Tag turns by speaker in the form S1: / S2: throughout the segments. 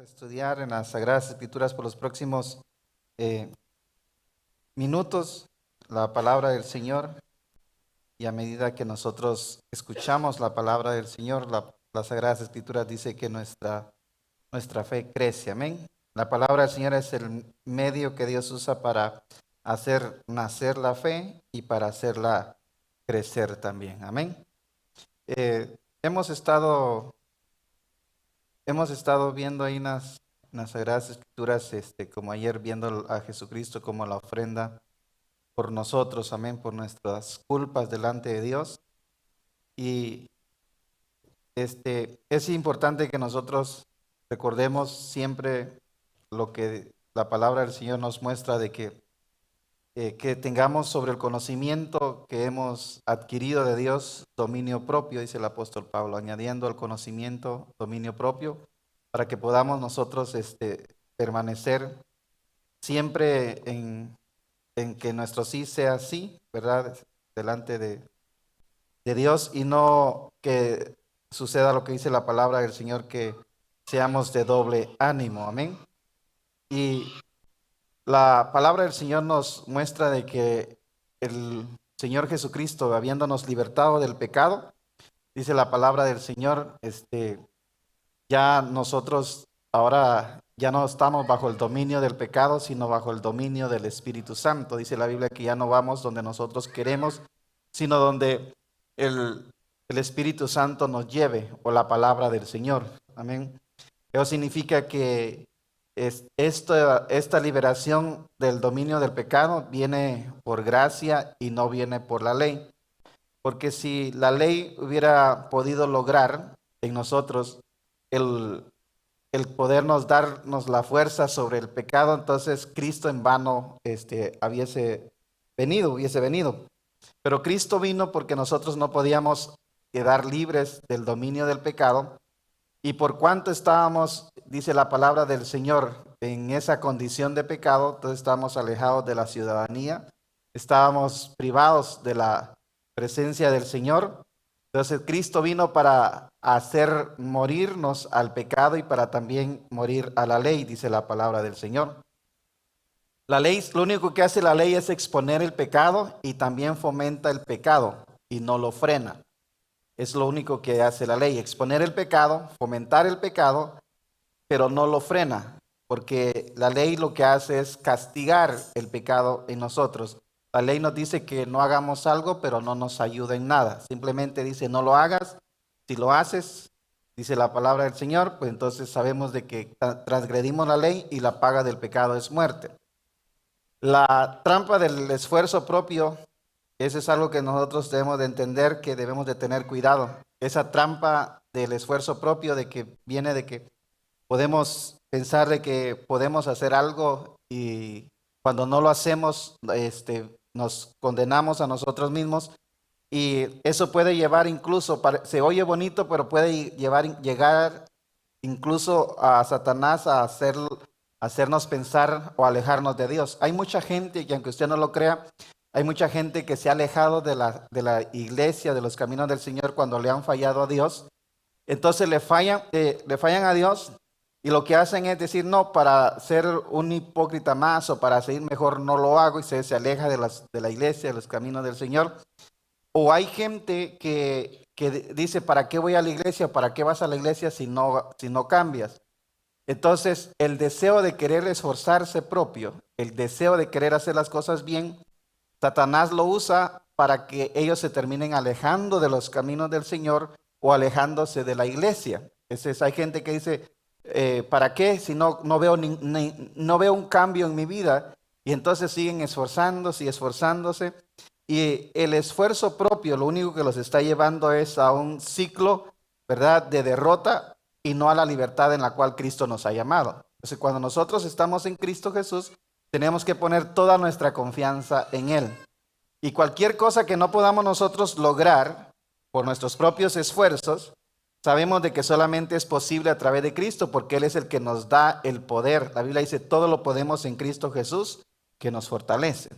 S1: a estudiar en las Sagradas Escrituras por los próximos minutos la palabra del Señor, y a medida que nosotros escuchamos la palabra del Señor, las Sagradas Escrituras dice que nuestra fe crece. Amén. La palabra del Señor es el medio que Dios usa para hacer nacer la fe y para hacerla crecer también. Amén. Hemos estado viendo ahí en las Sagradas Escrituras, como ayer, viendo a Jesucristo como la ofrenda por nosotros, amén, por nuestras culpas delante de Dios. Y es importante que nosotros recordemos siempre lo que la palabra del Señor nos muestra, de que tengamos sobre el conocimiento que hemos adquirido de Dios dominio propio, dice el apóstol Pablo, añadiendo al conocimiento dominio propio, para que podamos nosotros permanecer siempre en que nuestro sí sea sí, ¿verdad? Delante de Dios, y no que suceda lo que dice la palabra del Señor, que seamos de doble ánimo, amén. Y la palabra del Señor nos muestra de que el Señor Jesucristo, habiéndonos libertado del pecado, dice la palabra del Señor, ya nosotros ahora ya no estamos bajo el dominio del pecado, sino bajo el dominio del Espíritu Santo. Dice la Biblia que ya no vamos donde nosotros queremos, sino donde el Espíritu Santo nos lleve, o la palabra del Señor. Amén. Eso significa que esta liberación del dominio del pecado viene por gracia y no viene por la ley. Porque si la ley hubiera podido lograr en nosotros el podernos darnos la fuerza sobre el pecado, entonces Cristo en vano hubiese venido. Pero Cristo vino porque nosotros no podíamos quedar libres del dominio del pecado, y por cuanto estábamos, dice la palabra del Señor, en esa condición de pecado, entonces estábamos alejados de la ciudadanía, estábamos privados de la presencia del Señor. Entonces Cristo vino para hacer morirnos al pecado y para también morir a la ley, dice la palabra del Señor. La ley, lo único que hace la ley es exponer el pecado y también fomenta el pecado y no lo frena. Es lo único que hace la ley, exponer el pecado, fomentar el pecado, pero no lo frena, porque la ley lo que hace es castigar el pecado en nosotros. La ley nos dice que no hagamos algo, pero no nos ayuda en nada. Simplemente dice no lo hagas. Si lo haces, dice la palabra del Señor, pues entonces sabemos de que transgredimos la ley y la paga del pecado es muerte. La trampa del esfuerzo propio, eso es algo que nosotros debemos de entender, que debemos de tener cuidado. Esa trampa del esfuerzo propio, de que viene de que podemos pensar de que podemos hacer algo, y cuando no lo hacemos, nos condenamos a nosotros mismos, y eso puede llevar incluso, se oye bonito, pero puede llegar incluso a Satanás a hacernos pensar o alejarnos de Dios. Hay mucha gente, y aunque usted no lo crea, hay mucha gente que se ha alejado de la iglesia, de los caminos del Señor, cuando le han fallado a Dios. Entonces le fallan a Dios, y lo que hacen es decir, no, para ser un hipócrita más o para seguir mejor no lo hago, y se aleja de la iglesia, de los caminos del Señor. O hay gente que dice, ¿para qué voy a la iglesia? ¿Para qué vas a la iglesia si no cambias? Entonces, el deseo de querer esforzarse propio, el deseo de querer hacer las cosas bien, Satanás lo usa para que ellos se terminen alejando de los caminos del Señor o alejándose de la iglesia. Hay gente que dice, ¿para qué? Si no veo un cambio en mi vida, y entonces siguen esforzándose y esforzándose. Y el esfuerzo propio lo único que los está llevando es a un ciclo, ¿verdad?, de derrota, y no a la libertad en la cual Cristo nos ha llamado. Entonces, cuando nosotros estamos en Cristo Jesús, tenemos que poner toda nuestra confianza en Él. Y cualquier cosa que no podamos nosotros lograr por nuestros propios esfuerzos, sabemos de que solamente es posible a través de Cristo, porque Él es el que nos da el poder. La Biblia dice, todo lo podemos en Cristo Jesús, que nos fortalece.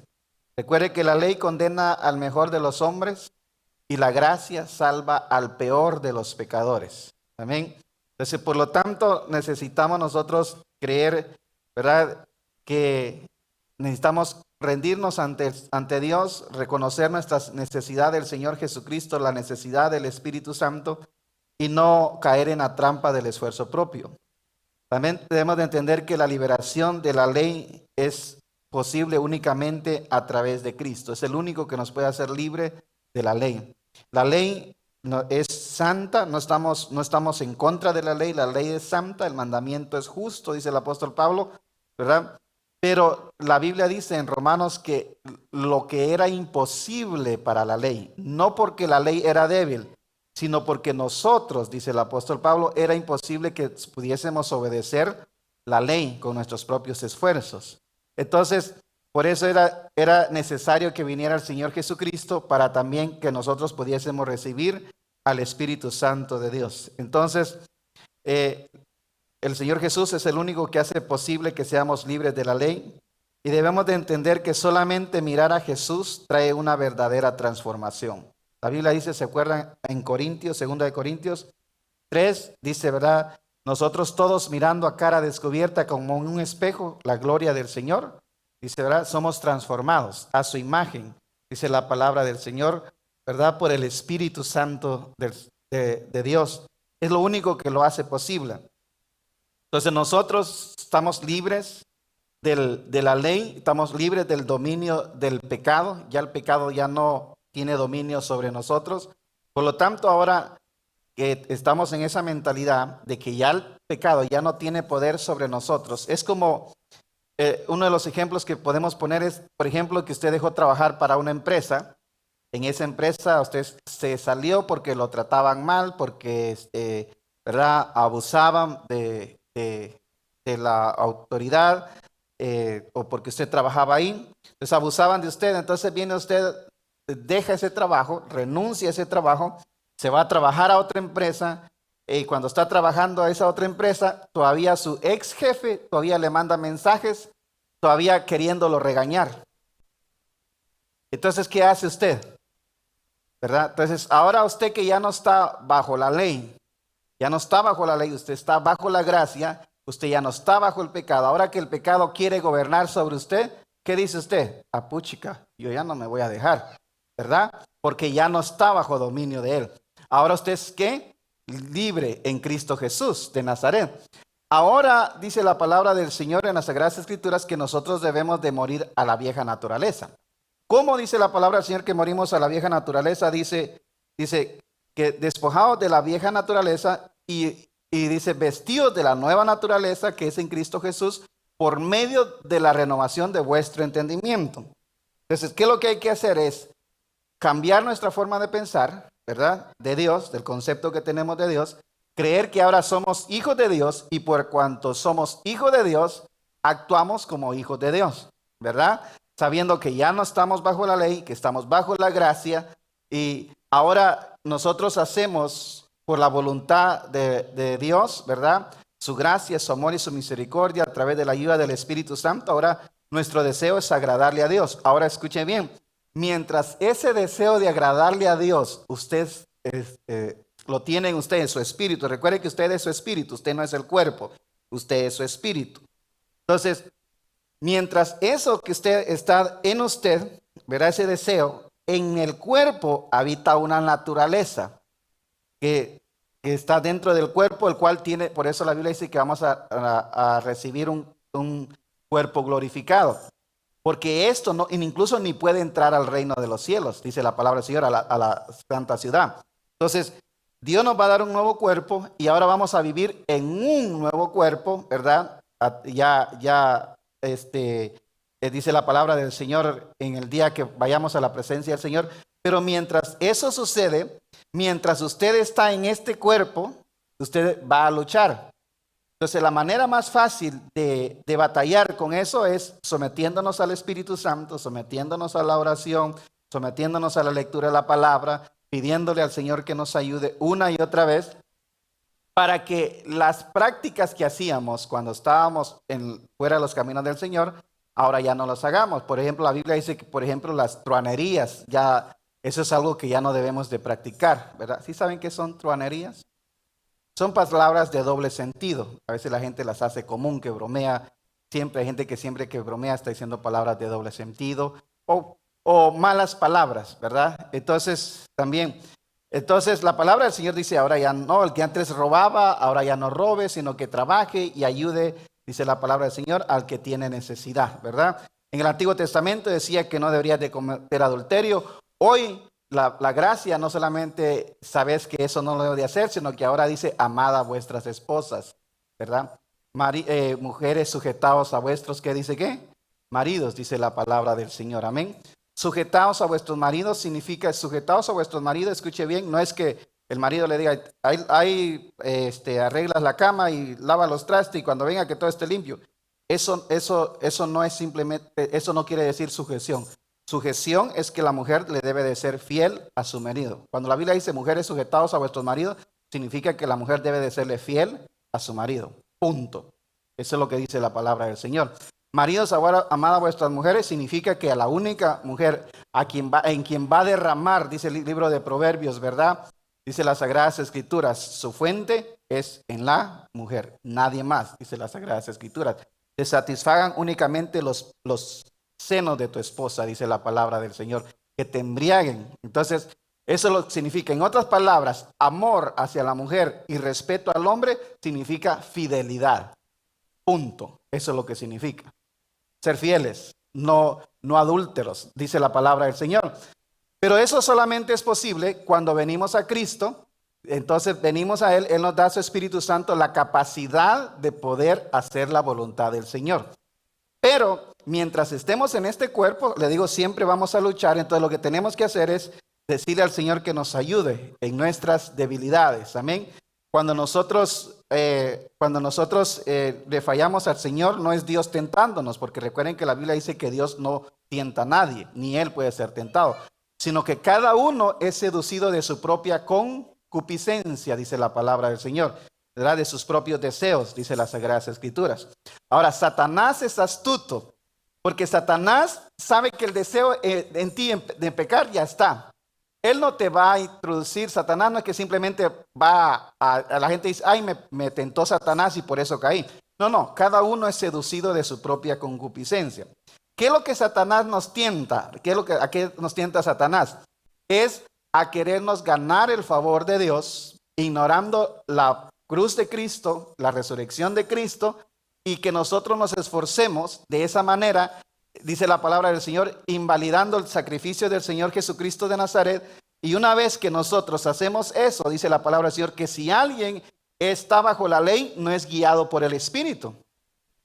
S1: Recuerde que la ley condena al mejor de los hombres y la gracia salva al peor de los pecadores. Amén. Entonces, por lo tanto, necesitamos nosotros creer, ¿verdad?, que necesitamos rendirnos ante Dios, reconocer nuestra necesidad del Señor Jesucristo, la necesidad del Espíritu Santo y no caer en la trampa del esfuerzo propio. También debemos de entender que la liberación de la ley es posible únicamente a través de Cristo. Es el único que nos puede hacer libre de la ley. La ley es santa, no estamos en contra de la ley es santa, el mandamiento es justo, dice el apóstol Pablo, ¿verdad? Pero la Biblia dice en Romanos que lo que era imposible para la ley, no porque la ley era débil, sino porque nosotros, dice el apóstol Pablo, era imposible que pudiésemos obedecer la ley con nuestros propios esfuerzos. Entonces, por eso era necesario que viniera el Señor Jesucristo para también que nosotros pudiésemos recibir al Espíritu Santo de Dios. Entonces, el Señor Jesús es el único que hace posible que seamos libres de la ley y debemos de entender que solamente mirar a Jesús trae una verdadera transformación. La Biblia dice, ¿se acuerdan en Corintios, 2 de Corintios 3? Dice, ¿verdad? Nosotros todos mirando a cara descubierta como en un espejo la gloria del Señor, dice, ¿verdad? Somos transformados a su imagen, dice la palabra del Señor, ¿verdad? Por el Espíritu Santo de Dios. Es lo único que lo hace posible. Entonces nosotros estamos libres de la ley, estamos libres del dominio del pecado, ya el pecado ya no tiene dominio sobre nosotros. Por lo tanto, ahora que estamos en esa mentalidad de que ya el pecado ya no tiene poder sobre nosotros, es como uno de los ejemplos que podemos poner es, por ejemplo, que usted dejó trabajar para una empresa. En esa empresa usted se salió porque lo trataban mal, porque ¿verdad?, abusaban de la autoridad o porque usted trabajaba ahí. Entonces abusaban de usted. Entonces viene usted, deja ese trabajo, renuncia a ese trabajo, se va a trabajar a otra empresa y cuando está trabajando a esa otra empresa, todavía su ex jefe todavía le manda mensajes, todavía queriéndolo regañar. Entonces, ¿qué hace usted? ¿Verdad? Entonces, ahora usted que ya no está bajo la ley, ya no está bajo la ley, usted está bajo la gracia, usted ya no está bajo el pecado. Ahora que el pecado quiere gobernar sobre usted, ¿qué dice usted? Puchica, yo ya no me voy a dejar, ¿verdad? Porque ya no está bajo dominio de él. Ahora usted es ¿qué? Libre en Cristo Jesús de Nazaret. Ahora dice la palabra del Señor en las Sagradas Escrituras que nosotros debemos de morir a la vieja naturaleza. ¿Cómo dice la palabra del Señor que morimos a la vieja naturaleza? Dice que despojados de la vieja naturaleza y dice vestidos de la nueva naturaleza que es en Cristo Jesús por medio de la renovación de vuestro entendimiento. Entonces, ¿qué es lo que hay que hacer? Es cambiar nuestra forma de pensar, ¿verdad? De Dios, del concepto que tenemos de Dios, creer que ahora somos hijos de Dios y por cuanto somos hijos de Dios, actuamos como hijos de Dios, ¿verdad? Sabiendo que ya no estamos bajo la ley, que estamos bajo la gracia y ahora nosotros hacemos por la voluntad de Dios, ¿verdad? Su gracia, su amor y su misericordia a través de la ayuda del Espíritu Santo. Ahora nuestro deseo es agradarle a Dios. Ahora escuche bien, mientras ese deseo de agradarle a Dios, usted lo tiene en usted, en su espíritu. Recuerde que usted es su espíritu, usted no es el cuerpo, usted es su espíritu. Entonces, mientras eso que usted está en usted, verá ese deseo, en el cuerpo habita una naturaleza que está dentro del cuerpo, el cual tiene, por eso la Biblia dice que vamos a recibir un cuerpo glorificado. Porque esto no, incluso ni puede entrar al reino de los cielos, dice la palabra del Señor, a la santa ciudad. Entonces, Dios nos va a dar un nuevo cuerpo y ahora vamos a vivir en un nuevo cuerpo, ¿verdad? Dice la palabra del Señor en el día que vayamos a la presencia del Señor. Pero mientras eso sucede, mientras usted está en este cuerpo, usted va a luchar. Entonces la manera más fácil de batallar con eso es sometiéndonos al Espíritu Santo, sometiéndonos a la oración, sometiéndonos a la lectura de la palabra, pidiéndole al Señor que nos ayude una y otra vez para que las prácticas que hacíamos cuando estábamos fuera de los caminos del Señor, ahora ya no las hagamos. Por ejemplo, la Biblia dice que, por ejemplo, las truanerías, ya eso es algo que ya no debemos de practicar, ¿verdad? ¿Sí saben qué son truanerías? son palabras de doble sentido. A veces la gente las hace común, que bromea. Siempre hay gente que siempre que bromea está diciendo palabras de doble sentido o malas palabras, ¿verdad? Entonces, también, entonces la palabra del Señor dice, ahora ya no, el que antes robaba, ahora ya no robe, sino que trabaje y ayude, dice la palabra del Señor, al que tiene necesidad, ¿verdad? En el Antiguo Testamento decía que no deberías de cometer adulterio. Hoy la gracia no solamente sabes que eso no lo debe de hacer, sino que ahora dice, amad a vuestras esposas, ¿verdad? Mujeres, sujetaos a vuestros, ¿qué dice qué? Maridos, dice la palabra del Señor, amén. Sujetaos a vuestros maridos significa, sujetaos a vuestros maridos, escuche bien, no es que el marido le diga, arreglas la cama y lava los trastes y cuando venga que todo esté limpio. Eso no es simplemente, eso no quiere decir sujeción. Sujeción es que la mujer le debe de ser fiel a su marido. Cuando la Biblia dice mujeres sujetaos a vuestros maridos, significa que la mujer debe de serle fiel a su marido. Punto. Eso es lo que dice la palabra del Señor. Maridos, ahora amad a vuestras mujeres, significa que a la única mujer en quien va a derramar, dice el libro de Proverbios, ¿verdad? Dice las Sagradas Escrituras, su fuente es en la mujer, nadie más, dice las Sagradas Escrituras. Te satisfagan únicamente los senos de tu esposa, dice la palabra del Señor, que te embriaguen. Entonces, eso lo significa, en otras palabras, amor hacia la mujer y respeto al hombre significa fidelidad. Punto. Eso es lo que significa. Ser fieles, no adúlteros, dice la palabra del Señor. Pero eso solamente es posible cuando venimos a Cristo. Entonces venimos a Él, Él nos da a su Espíritu Santo la capacidad de poder hacer la voluntad del Señor. Pero mientras estemos en este cuerpo, le digo, siempre vamos a luchar. Entonces lo que tenemos que hacer es decirle al Señor que nos ayude en nuestras debilidades. Amén. Cuando nosotros le fallamos al Señor, no es Dios tentándonos, porque recuerden que la Biblia dice que Dios no tienta a nadie, ni Él puede ser tentado, sino que cada uno es seducido de su propia concupiscencia, dice la palabra del Señor, ¿verdad? De sus propios deseos, dice las Sagradas Escrituras. Ahora, Satanás es astuto, porque Satanás sabe que el deseo en ti de pecar ya está. Él no te va a introducir, Satanás no es que simplemente va a la gente dice, ay, me tentó Satanás y por eso caí. No, cada uno es seducido de su propia concupiscencia. ¿Qué es lo que Satanás nos tienta? ¿A qué nos tienta Satanás? Es a querernos ganar el favor de Dios, ignorando la cruz de Cristo, la resurrección de Cristo, y que nosotros nos esforcemos de esa manera. Dice la palabra del Señor, invalidando el sacrificio del Señor Jesucristo de Nazaret. Y una vez que nosotros hacemos eso, dice la palabra del Señor, que si alguien está bajo la ley, no es guiado por el Espíritu.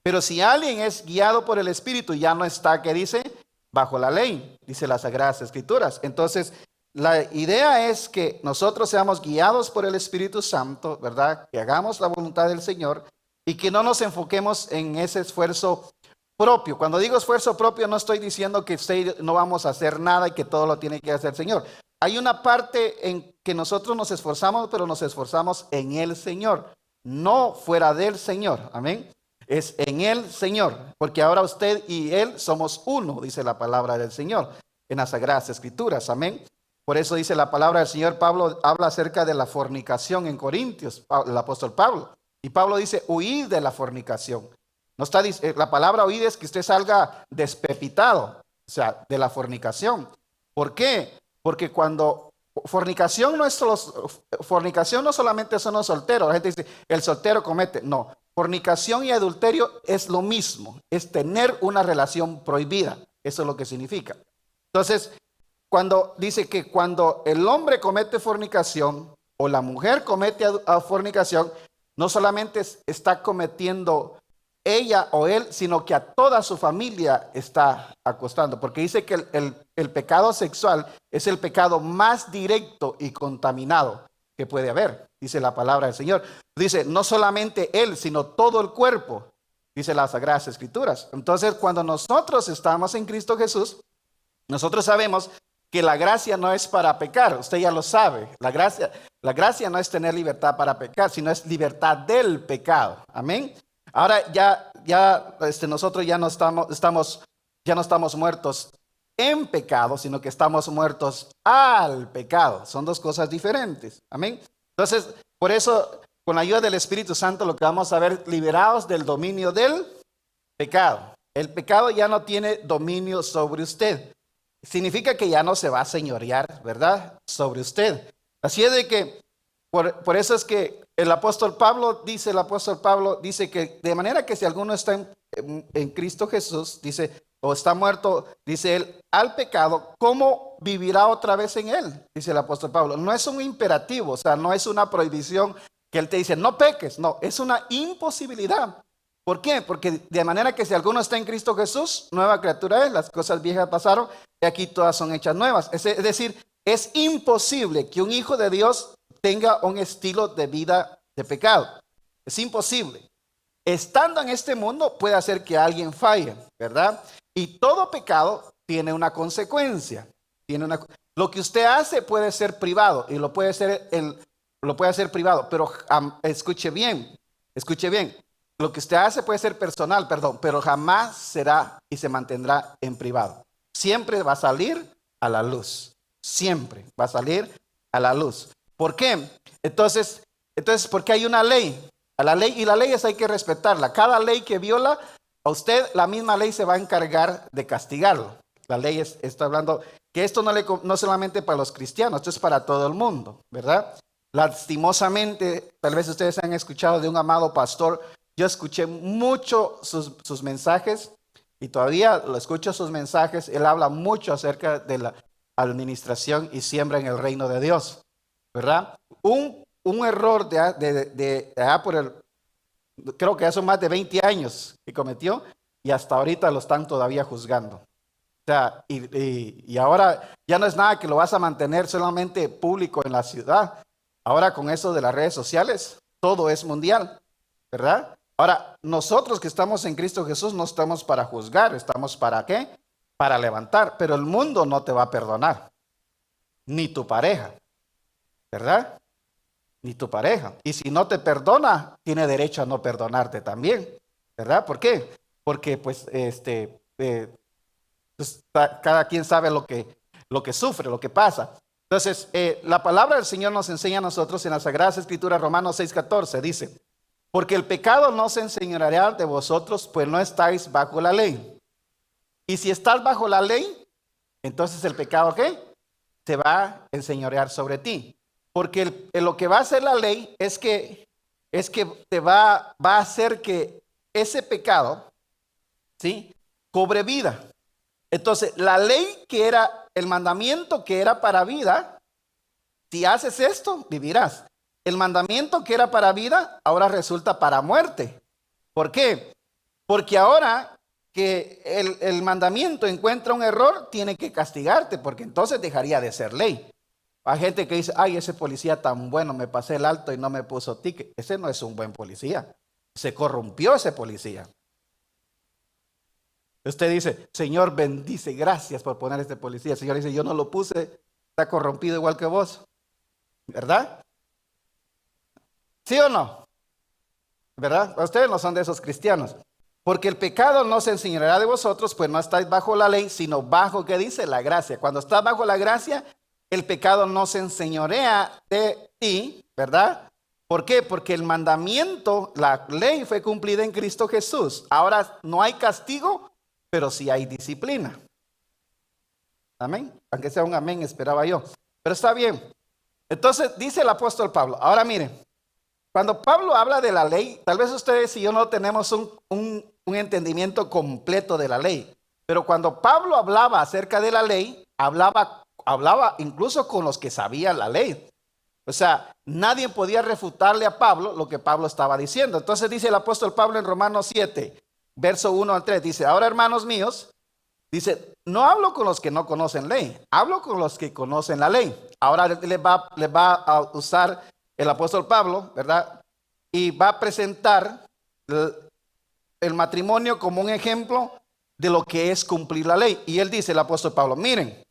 S1: Pero si alguien es guiado por el Espíritu, ya no está, ¿qué dice? Bajo la ley, dice las Sagradas Escrituras. Entonces, la idea es que nosotros seamos guiados por el Espíritu Santo, ¿verdad? Que hagamos la voluntad del Señor y que no nos enfoquemos en ese esfuerzo propio. Cuando digo esfuerzo propio, no estoy diciendo que no vamos a hacer nada y que todo lo tiene que hacer el Señor. Hay una parte en que nosotros nos esforzamos, pero nos esforzamos en el Señor, no fuera del Señor. Amén. Es en el Señor, porque ahora usted y Él somos uno, dice la palabra del Señor en las Sagradas Escrituras. Amén. Por eso dice la palabra del Señor, Pablo habla acerca de la fornicación en Corintios, el apóstol Pablo. Y Pablo dice, huid de la fornicación. No está, la palabra huir es que usted salga despepitado, o sea, de la fornicación. ¿Por qué? Porque cuando fornicación fornicación no solamente son los solteros. La gente dice, el soltero comete. No, fornicación y adulterio es lo mismo, es tener una relación prohibida. Eso es lo que significa. Entonces, cuando dice que cuando el hombre comete fornicación o la mujer comete fornicación, no solamente está cometiendo ella o él, sino que a toda su familia está acostando, porque dice que el pecado sexual es el pecado más directo y contaminado que puede haber, dice la palabra del Señor. Dice, no solamente él, sino todo el cuerpo, dice las Sagradas Escrituras. Entonces, cuando nosotros estamos en Cristo Jesús, nosotros sabemos que la gracia no es para pecar, usted ya lo sabe. La gracia no es tener libertad para pecar, sino es libertad del pecado. Amén. Ahora nosotros ya no estamos muertos en pecado, sino que estamos muertos al pecado. Son dos cosas diferentes. Amén. Entonces, por eso con la ayuda del Espíritu Santo, lo que vamos a ver, liberados del dominio del pecado. El pecado ya no tiene dominio sobre usted. Significa que ya no se va a señorear, ¿verdad?, sobre usted. Así es de que, por eso es que el apóstol Pablo dice que de manera que si alguno está en Cristo Jesús, dice, o está muerto, dice él, al pecado, ¿cómo vivirá otra vez en él? Dice el apóstol Pablo. No es un imperativo, o sea, no es una prohibición que él te dice, no peques, no, es una imposibilidad. ¿Por qué? Porque de manera que si alguno está en Cristo Jesús, nueva criatura es, las cosas viejas pasaron y aquí todas son hechas nuevas. Es decir, es imposible que un hijo de Dios tenga un estilo de vida de pecado. Es imposible. Estando en este mundo puede hacer que alguien falle, ¿verdad? Y todo pecado tiene una consecuencia. Lo que usted hace puede ser privado y lo puede hacer privado, pero escuche bien. Lo que usted hace puede ser personal, pero jamás será y se mantendrá en privado. Siempre va a salir a la luz. Siempre va a salir a la luz. ¿Por qué? Entonces, porque hay una ley. A la ley, y las leyes hay que respetarla. Cada ley que viola, a usted la misma ley se va a encargar de castigarlo. La ley está hablando que esto no solamente para los cristianos, esto es para todo el mundo, ¿verdad? Lastimosamente, tal vez ustedes han escuchado de un amado pastor. Yo escuché mucho sus mensajes y todavía lo escucho sus mensajes. Él habla mucho acerca de la administración y siembra en el reino de Dios, ¿verdad? Un error creo que hace más de 20 años que cometió y hasta ahorita lo están todavía juzgando. O sea, y ahora ya no es nada que lo vas a mantener solamente público en la ciudad. Ahora con eso de las redes sociales, todo es mundial, ¿verdad? Ahora, nosotros que estamos en Cristo Jesús no estamos para juzgar, estamos para ¿qué? Para levantar, pero el mundo no te va a perdonar, ni tu pareja, ¿verdad? Ni tu pareja. Y si no te perdona, tiene derecho a no perdonarte también, ¿verdad? ¿Por qué? Porque pues, cada quien sabe lo que sufre, lo que pasa. Entonces, la palabra del Señor nos enseña a nosotros en las Sagradas Escrituras, Romanos 6:14, dice, porque el pecado no se enseñoreará de vosotros, pues no estáis bajo la ley. Y si estás bajo la ley, entonces el pecado, ¿qué? Se va a enseñorear sobre ti. Porque lo que va a hacer la ley es que te va a hacer que ese pecado, ¿sí?, cobre vida. Entonces, la ley que era, el mandamiento que era para vida, si haces esto, vivirás. El mandamiento que era para vida, ahora resulta para muerte. ¿Por qué? Porque ahora que el mandamiento encuentra un error, tiene que castigarte, porque entonces dejaría de ser ley. Hay gente que dice, ay, ese policía tan bueno, me pasé el alto y no me puso ticket. Ese no es un buen policía. Se corrompió ese policía. Usted dice, Señor, bendice, gracias por poner este policía. El Señor dice, yo no lo puse, está corrompido igual que vos. ¿Verdad? ¿Sí o no? ¿Verdad? Ustedes no son de esos cristianos. Porque el pecado no se enseñará de vosotros, pues no estáis bajo la ley, sino bajo, ¿qué dice? La gracia. Cuando estás bajo la gracia, el pecado no se enseñorea de ti, ¿verdad? ¿Por qué? Porque el mandamiento, la ley fue cumplida en Cristo Jesús. Ahora no hay castigo, pero sí hay disciplina. Amén. Aunque sea un amén, esperaba yo. Pero está bien. Entonces dice el apóstol Pablo. Ahora miren, cuando Pablo habla de la ley, tal vez ustedes y yo no tenemos un entendimiento completo de la ley. Pero cuando Pablo hablaba acerca de la ley, hablaba incluso con los que sabían la ley. O sea, nadie podía refutarle a Pablo lo que Pablo estaba diciendo. Entonces dice el apóstol Pablo en Romanos 7, verso 1 al 3, dice, ahora hermanos míos, dice, no hablo con los que no conocen ley, hablo con los que conocen la ley. Ahora le va a usar el apóstol Pablo, ¿verdad? Y va a presentar el matrimonio como un ejemplo de lo que es cumplir la ley. Y él dice, el apóstol Pablo, miren,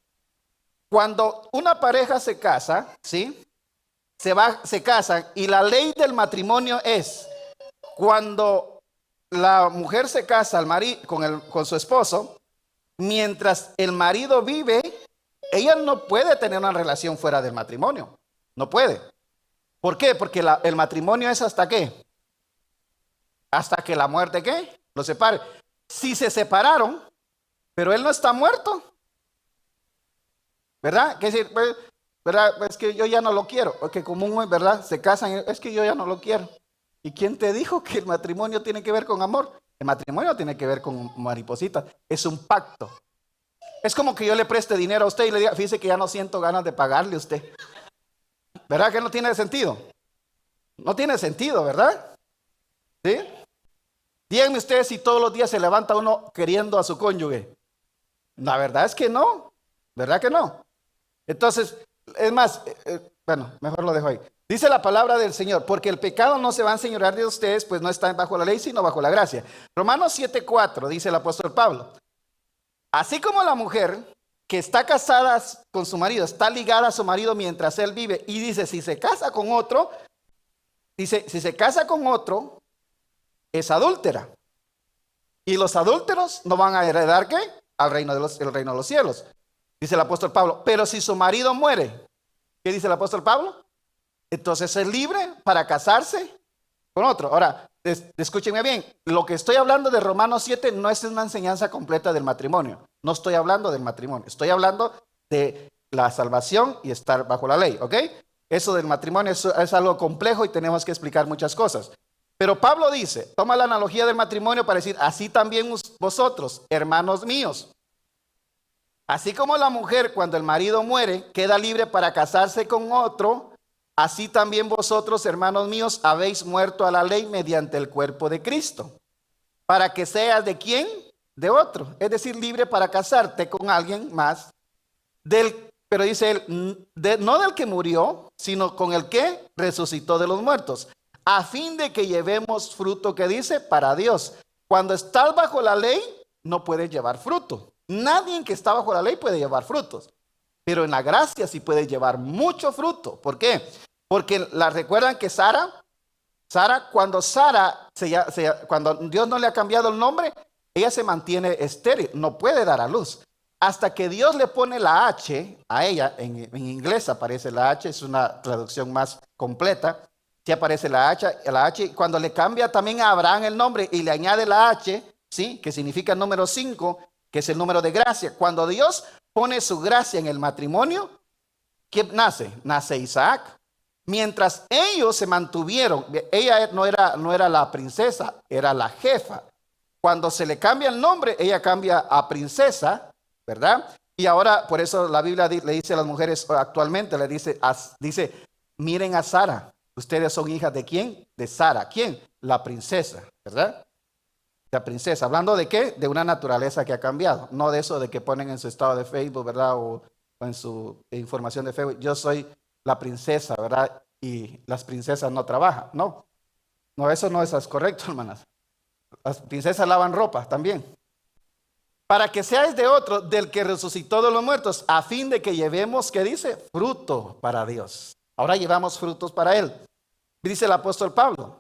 S1: cuando una pareja se casa, ¿sí? Se casan y la ley del matrimonio es cuando la mujer se casa con su esposo, mientras el marido vive, ella no puede tener una relación fuera del matrimonio. No puede. ¿Por qué? Porque el matrimonio es hasta qué. Hasta que la muerte, ¿qué? Los separe. Si se separaron, pero él no está muerto, ¿verdad? ¿Qué decir? Pues, ¿verdad? Es que yo ya no lo quiero. Porque común, ¿verdad? Se casan, es que yo ya no lo quiero. ¿Y quién te dijo que el matrimonio tiene que ver con amor? El matrimonio tiene que ver con mariposita. Es un pacto. Es como que yo le preste dinero a usted y le diga, fíjese que ya no siento ganas de pagarle a usted. ¿Verdad que no tiene sentido? No tiene sentido, ¿verdad? ¿Sí? Díganme ustedes si todos los días se levanta uno queriendo a su cónyuge. La verdad es que no. ¿Verdad que no? Entonces, es más, bueno, mejor lo dejo ahí. Dice la palabra del Señor, porque el pecado no se va a enseñorear de ustedes, pues no están bajo la ley, sino bajo la gracia. Romanos 7:4, dice el apóstol Pablo. Así como la mujer que está casada con su marido, está ligada a su marido mientras él vive, y dice, si se casa con otro, dice, si se casa con otro, es adúltera. Y los adúlteros no van a heredar, ¿qué? El reino de los cielos. Dice el apóstol Pablo, pero si su marido muere, ¿qué dice el apóstol Pablo? Entonces es libre para casarse con otro. Ahora, escúchenme bien, lo que estoy hablando de Romanos 7 no es una enseñanza completa del matrimonio. No estoy hablando del matrimonio, estoy hablando de la salvación y estar bajo la ley, ¿ok? Eso del matrimonio es algo complejo y tenemos que explicar muchas cosas. Pero Pablo dice, toma la analogía del matrimonio para decir, así también vosotros, hermanos míos. Así como la mujer cuando el marido muere queda libre para casarse con otro, así también vosotros, hermanos míos, habéis muerto a la ley mediante el cuerpo de Cristo. Para que seas de quién? De otro. Es decir, libre para casarte con alguien más. Pero dice él, no del que murió, sino con el que resucitó de los muertos. A fin de que llevemos fruto, que dice, para Dios. Cuando estás bajo la ley, no puedes llevar fruto. Nadie que está bajo la ley puede llevar frutos. Pero en la gracia sí puede llevar mucho fruto. ¿Por qué? Porque recuerdan que Sara, cuando cuando Dios no le ha cambiado el nombre, ella se mantiene estéril, no puede dar a luz. Hasta que Dios le pone la H a ella, en inglés aparece la H, es una traducción más completa. Sí aparece la H, y cuando le cambia también a Abraham el nombre y le añade la H, ¿sí? Que significa el número 5, que es el número de gracia. Cuando Dios pone su gracia en el matrimonio, ¿quién nace? Nace Isaac. Mientras ellos se mantuvieron, ella no era la princesa, era la jefa. Cuando se le cambia el nombre, ella cambia a princesa, ¿verdad? Y ahora, por eso la Biblia le dice a las mujeres actualmente, le dice, miren a Sara. Ustedes son hijas de ¿quién? De Sara. ¿Quién? La princesa, ¿verdad? La princesa. ¿Hablando de qué? De una naturaleza que ha cambiado. No de eso de que ponen en su estado de Facebook, ¿verdad? O en su información de Facebook. Yo soy la princesa, ¿verdad? Y las princesas no trabajan. No, eso no es correcto, hermanas. Las princesas lavan ropa también. Para que seáis de otro, del que resucitó de los muertos, a fin de que llevemos, ¿qué dice? Fruto para Dios. Ahora llevamos frutos para Él. Dice el apóstol Pablo.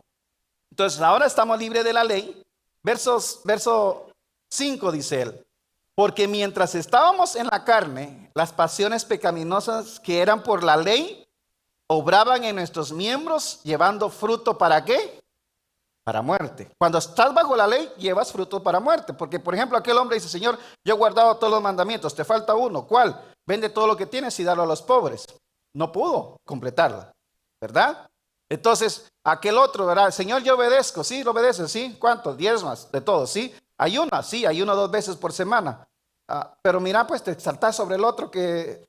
S1: Entonces ahora estamos libres de la ley. Verso 5 dice él. Porque mientras estábamos en la carne, las pasiones pecaminosas que eran por la ley, obraban en nuestros miembros, llevando fruto ¿para qué? Para muerte. Cuando estás bajo la ley, llevas fruto para muerte. Porque, por ejemplo, aquel hombre dice, Señor, yo he guardado todos los mandamientos, te falta uno. ¿Cuál? Vende todo lo que tienes y dalo a los pobres. No pudo completarla, ¿verdad? Entonces, aquel otro, ¿verdad? Señor, yo obedezco. Sí, lo obedeces, ¿sí? ¿Cuántos? 10 más, de todo, ¿sí? Ayuna, sí, ayuno 2 veces por semana. Pero mira, pues te exaltás sobre el otro que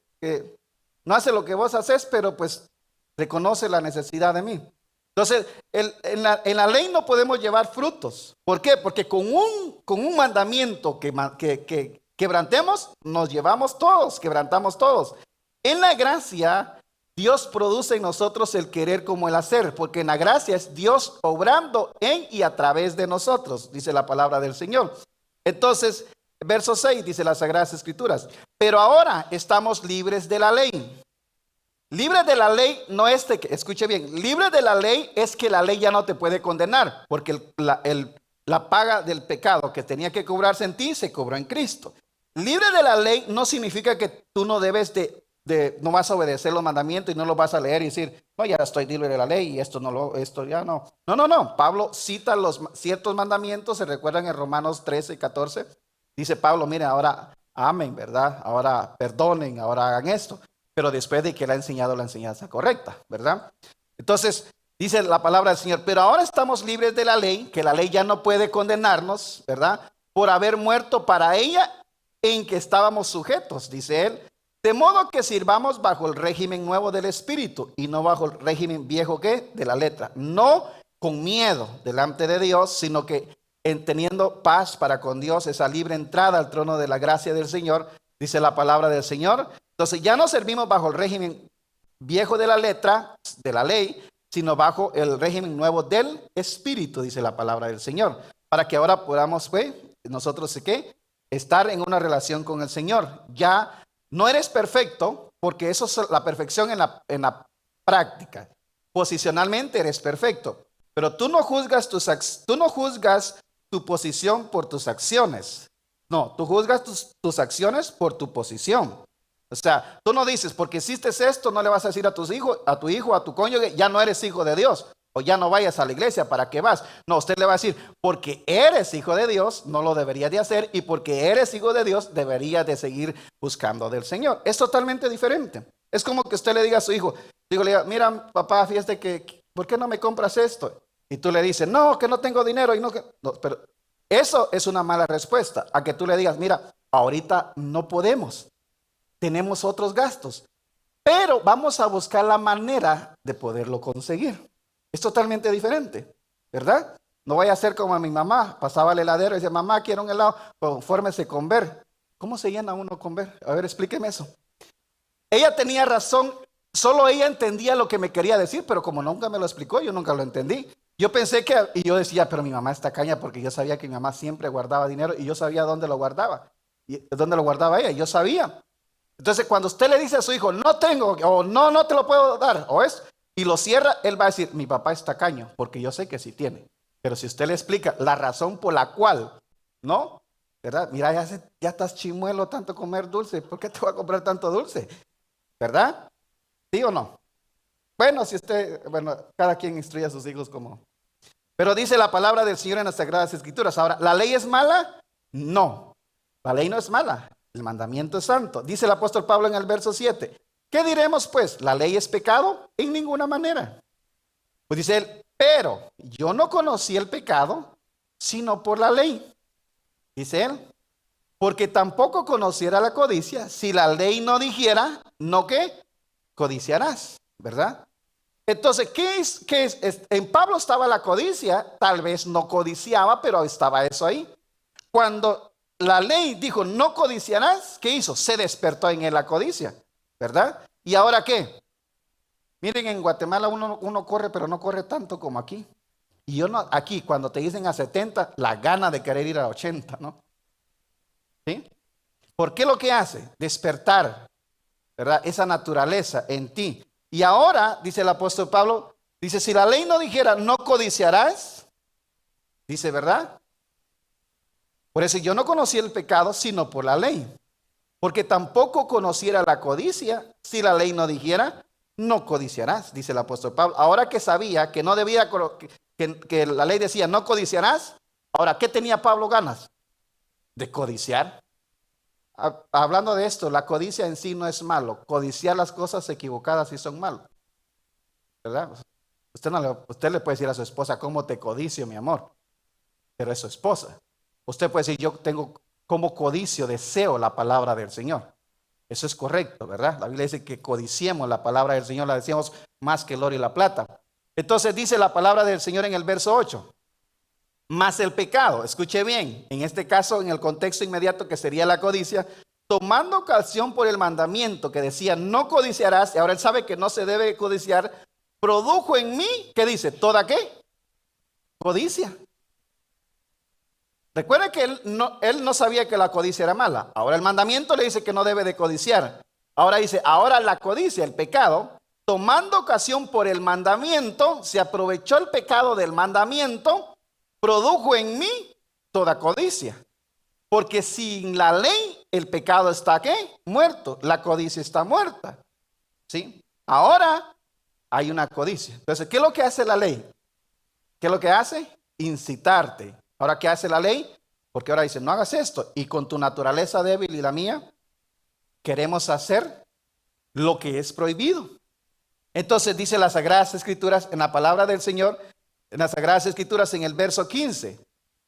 S1: no hace lo que vos haces, pero pues reconoce la necesidad de mí. Entonces, en la ley no podemos llevar frutos. ¿Por qué? Porque con un mandamiento que quebrantemos, nos llevamos todos, quebrantamos todos. En la gracia, Dios produce en nosotros el querer como el hacer, porque en la gracia es Dios obrando en y a través de nosotros, dice la palabra del Señor. Entonces, verso 6 dice las Sagradas Escrituras, pero ahora estamos libres de la ley. Libre de la ley no es de que, escuche bien, libre de la ley es que la ley ya no te puede condenar, porque la paga del pecado que tenía que cobrarse en ti se cobró en Cristo. Libre de la ley no significa que tú no debes no vas a obedecer los mandamientos y no los vas a leer y decir, no, ya estoy libre de la ley y esto ya no. No. Pablo cita ciertos mandamientos, se recuerdan en Romanos 13 y 14. Dice Pablo, mire, ahora amen, ¿verdad? Ahora perdonen, ahora hagan esto. Pero después de que él ha enseñado la enseñanza correcta, ¿verdad? Entonces, dice la palabra del Señor, pero ahora estamos libres de la ley, que la ley ya no puede condenarnos, ¿verdad? Por haber muerto para ella en que estábamos sujetos, dice él. De modo que sirvamos bajo el régimen nuevo del Espíritu y no bajo el régimen viejo, ¿qué? De la letra. No con miedo delante de Dios, sino que teniendo paz para con Dios, esa libre entrada al trono de la gracia del Señor, dice la palabra del Señor. Entonces ya no servimos bajo el régimen viejo de la letra, de la ley, sino bajo el régimen nuevo del Espíritu, dice la palabra del Señor. Para que ahora podamos, pues, nosotros, ¿qué? Estar en una relación con el Señor. Ya no eres perfecto, porque eso es la perfección en la práctica. Posicionalmente eres perfecto, pero tú no juzgas tu posición por tus acciones. No, tú juzgas tus acciones por tu posición. O sea, tú no dices, porque hiciste esto, no le vas a decir a tu hijo, a tu cónyuge, ya no eres hijo de Dios, o ya no vayas a la iglesia, ¿para qué vas? No, usted le va a decir, porque eres hijo de Dios, no lo deberías de hacer, y porque eres hijo de Dios, deberías de seguir buscando del Señor. Es totalmente diferente. Es como que usted le diga a su hijo, le diga, mira, papá, fíjate que, ¿por qué no me compras esto? Y tú le dices, no, que no tengo dinero, no, pero eso es una mala respuesta, a que tú le digas, mira, ahorita no podemos. Tenemos otros gastos, pero vamos a buscar la manera de poderlo conseguir. Es totalmente diferente, ¿verdad? No vaya a ser como a mi mamá, pasaba al heladero y decía, mamá, quiero un helado, confórmese con ver. ¿Cómo se llena uno con ver? A ver, explíqueme eso. Ella tenía razón, solo ella entendía lo que me quería decir, pero como nunca me lo explicó, yo nunca lo entendí. Yo pensé y yo decía, pero mi mamá está caña, porque yo sabía que mi mamá siempre guardaba dinero y yo sabía dónde lo guardaba. Y dónde lo guardaba ella, yo sabía. Entonces, cuando usted le dice a su hijo, no tengo, o no te lo puedo dar, o es, y lo cierra, él va a decir, mi papá es tacaño, porque yo sé que sí tiene. Pero si usted le explica la razón por la cual, ¿no? ¿Verdad? Mira, ya estás chimuelo tanto comer dulce, ¿por qué te voy a comprar tanto dulce? ¿Verdad? ¿Sí o no? Bueno, cada quien instruye a sus hijos como. Pero dice la palabra del Señor en las Sagradas Escrituras. Ahora, ¿la ley es mala? No, la ley no es mala. El mandamiento es santo. Dice el apóstol Pablo en el verso 7. ¿Qué diremos pues? ¿La ley es pecado? En ninguna manera. Pues dice él, pero yo no conocí el pecado sino por la ley. Dice él, porque tampoco conociera la codicia si la ley no dijera, ¿no qué? Codiciarás, ¿verdad? Entonces, ¿qué es? En Pablo estaba la codicia, tal vez no codiciaba, pero estaba eso ahí. Cuando la ley dijo, no codiciarás, ¿qué hizo? Se despertó en él la codicia, ¿verdad? ¿Y ahora qué? Miren, en Guatemala uno corre, pero no corre tanto como aquí. Y yo no, aquí, cuando te dicen a 70, la gana de querer ir a 80, ¿no? ¿Sí? ¿Por qué lo que hace? Despertar, ¿verdad? Esa naturaleza en ti. Y ahora, dice el apóstol Pablo, dice, si la ley no dijera, no codiciarás, dice, ¿verdad? Por eso yo no conocí el pecado sino por la ley, porque tampoco conociera la codicia si la ley no dijera, no codiciarás, dice el apóstol Pablo. Ahora que sabía que no debía, que la ley decía, no codiciarás, ahora, ¿qué tenía Pablo ganas? De codiciar. Hablando de esto, la codicia en sí no es malo. Codiciar las cosas equivocadas sí son malos, ¿verdad? Usted le puede decir a su esposa, ¿cómo te codicio, mi amor? Pero es su esposa. Usted puede decir, yo tengo como codicio, deseo la palabra del Señor. Eso es correcto, ¿verdad? La Biblia dice que codiciemos la palabra del Señor, la decíamos más que el oro y la plata. Entonces dice la palabra del Señor en el verso 8. Más el pecado, escuche bien, en este caso, en el contexto inmediato que sería la codicia, tomando ocasión por el mandamiento que decía, no codiciarás, y ahora él sabe que no se debe codiciar, produjo en mí, ¿qué dice? ¿Toda qué? Codicia. Recuerda que él no sabía que la codicia era mala. Ahora el mandamiento le dice que no debe de codiciar. Ahora dice, ahora la codicia, el pecado, tomando ocasión por el mandamiento, se aprovechó el pecado del mandamiento, produjo en mí toda codicia. Porque sin la ley, el pecado está ¿qué? Muerto. La codicia está muerta. ¿Sí? Ahora, hay una codicia. Entonces, ¿qué es lo que hace la ley? ¿Qué es lo que hace? Incitarte. Ahora, ¿qué hace la ley? Porque ahora dice, no hagas esto. Y con tu naturaleza débil y la mía, queremos hacer lo que es prohibido. Entonces dice las Sagradas Escrituras, en la palabra del Señor, en las Sagradas Escrituras, en el verso 15.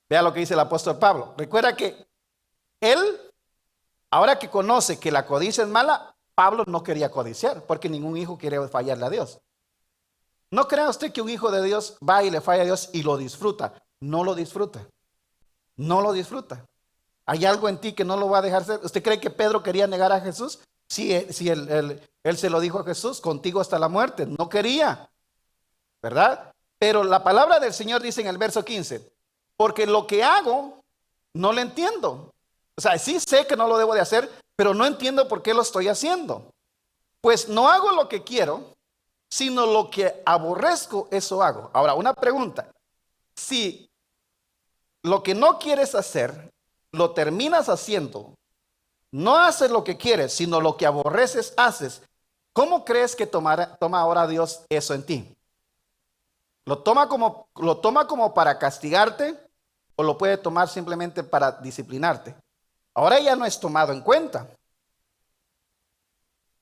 S1: Vea lo que dice el apóstol Pablo. Recuerda que él, ahora que conoce que la codicia es mala, Pablo no quería codiciar, porque ningún hijo quiere fallarle a Dios. No crea usted que un hijo de Dios va y le falla a Dios y lo disfruta. No lo disfruta. No lo disfruta. ¿Hay algo en ti que no lo va a dejar ser? ¿Usted cree que Pedro quería negar a Jesús? Sí, él se lo dijo a Jesús, contigo hasta la muerte. No quería, ¿verdad? Pero la palabra del Señor dice en el verso 15, porque lo que hago no lo entiendo. O sea, sí sé que no lo debo de hacer, pero no entiendo por qué lo estoy haciendo. Pues no hago lo que quiero, sino lo que aborrezco, eso hago. Ahora, una pregunta. Si lo que no quieres hacer, lo terminas haciendo, no haces lo que quieres, sino lo que aborreces, haces, ¿cómo crees que toma ahora Dios eso en ti? ¿Lo toma como para castigarte o lo puede tomar simplemente para disciplinarte? Ahora ya no es tomado en cuenta.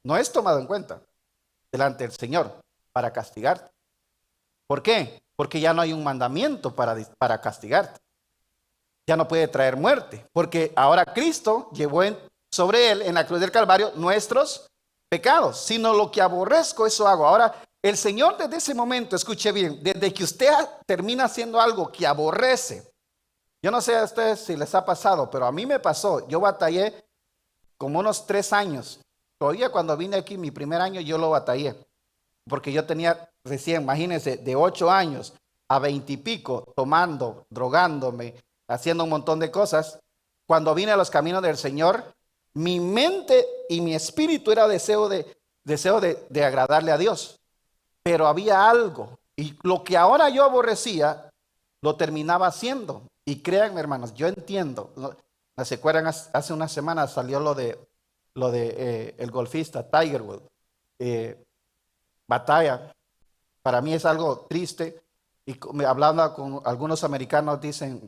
S1: No es tomado en cuenta delante del Señor para castigarte. ¿Por qué? Porque ya no hay un mandamiento para castigarte. Ya no puede traer muerte, porque ahora Cristo llevó sobre él en la cruz del Calvario nuestros pecados, sino lo que aborrezco, eso hago. Ahora, el Señor desde ese momento, escuche bien, desde que usted termina haciendo algo que aborrece, yo no sé a ustedes si les ha pasado, pero a mí me pasó, yo batallé como unos 3 años. Todavía cuando vine aquí, mi primer año, yo lo batallé, porque yo tenía recién, imagínense, de 8 años a 20 y pico, tomando, drogándome, haciendo un montón de cosas. Cuando vine a los caminos del Señor, mi mente y mi espíritu era deseo de agradarle a Dios. Pero había algo, y lo que ahora yo aborrecía, lo terminaba haciendo. Y créanme, hermanos, yo entiendo. ¿No se acuerdan? Hace unas semanas salió lo de el golfista Tiger Woods. Batalla. Para mí es algo triste. Y hablando con algunos americanos dice,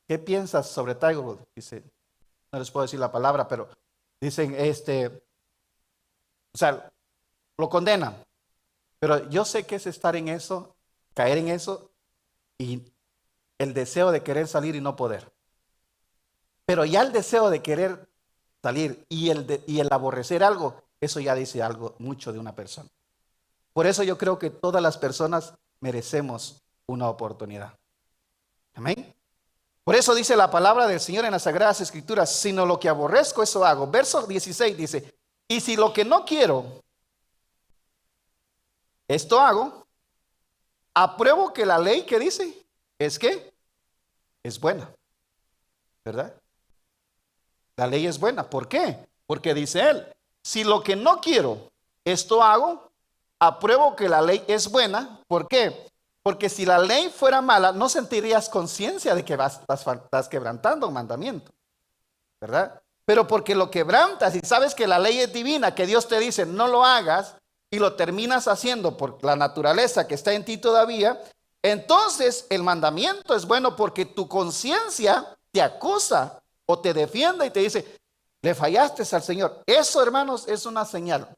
S1: ¿qué piensas sobre Tiger Woods? Dice, no les puedo decir la palabra, pero dicen, o sea, lo condenan. Pero yo sé que es estar en eso, caer en eso y el deseo de querer salir y no poder. Pero ya el deseo de querer salir y el aborrecer algo, eso ya dice algo mucho de una persona. Por eso yo creo que todas las personas merecemos una oportunidad. Amén. Por eso dice la palabra del Señor en las Sagradas Escrituras, sino lo que aborrezco, eso hago. Verso 16 dice, y si lo que no quiero, esto hago, apruebo que la ley que dice, es que es buena, ¿verdad? La ley es buena. ¿Por qué? Porque dice él, si lo que no quiero, esto hago, apruebo que la ley es buena. ¿Por qué? Porque si la ley fuera mala, no sentirías conciencia de que estás quebrantando un mandamiento, ¿verdad? Pero porque lo quebrantas y sabes que la ley es divina, que Dios te dice no lo hagas y lo terminas haciendo por la naturaleza que está en ti todavía, entonces el mandamiento es bueno porque tu conciencia te acusa o te defiende y te dice, le fallaste al Señor. Eso, hermanos, es una señal.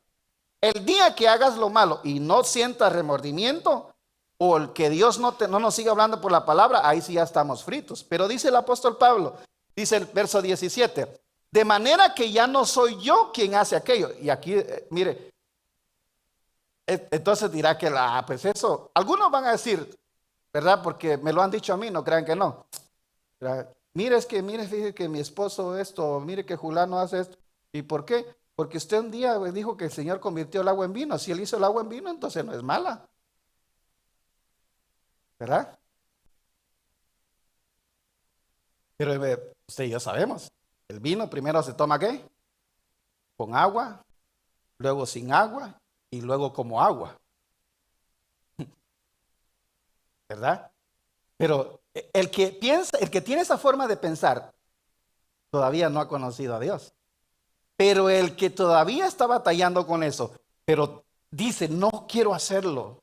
S1: El día que hagas lo malo y no sientas remordimiento, o el que Dios no nos siga hablando por la palabra, ahí sí ya estamos fritos. Pero dice el apóstol Pablo, dice el verso 17, de manera que ya no soy yo quien hace aquello. Y aquí, mire, entonces dirá que pues eso, algunos van a decir, ¿verdad? Porque me lo han dicho a mí, no crean que no. Mire, fíjese que mi esposo esto, mire que Julano hace esto. ¿Y por qué? Porque usted un día dijo que el Señor convirtió el agua en vino. Si él hizo el agua en vino, entonces no es mala. ¿Verdad? Pero usted y yo sabemos, el vino primero se toma ¿qué? Con agua, luego sin agua y luego como agua. ¿Verdad? Pero el que piensa, el que tiene esa forma de pensar, todavía no ha conocido a Dios. Pero el que todavía está batallando con eso, pero dice, no quiero hacerlo.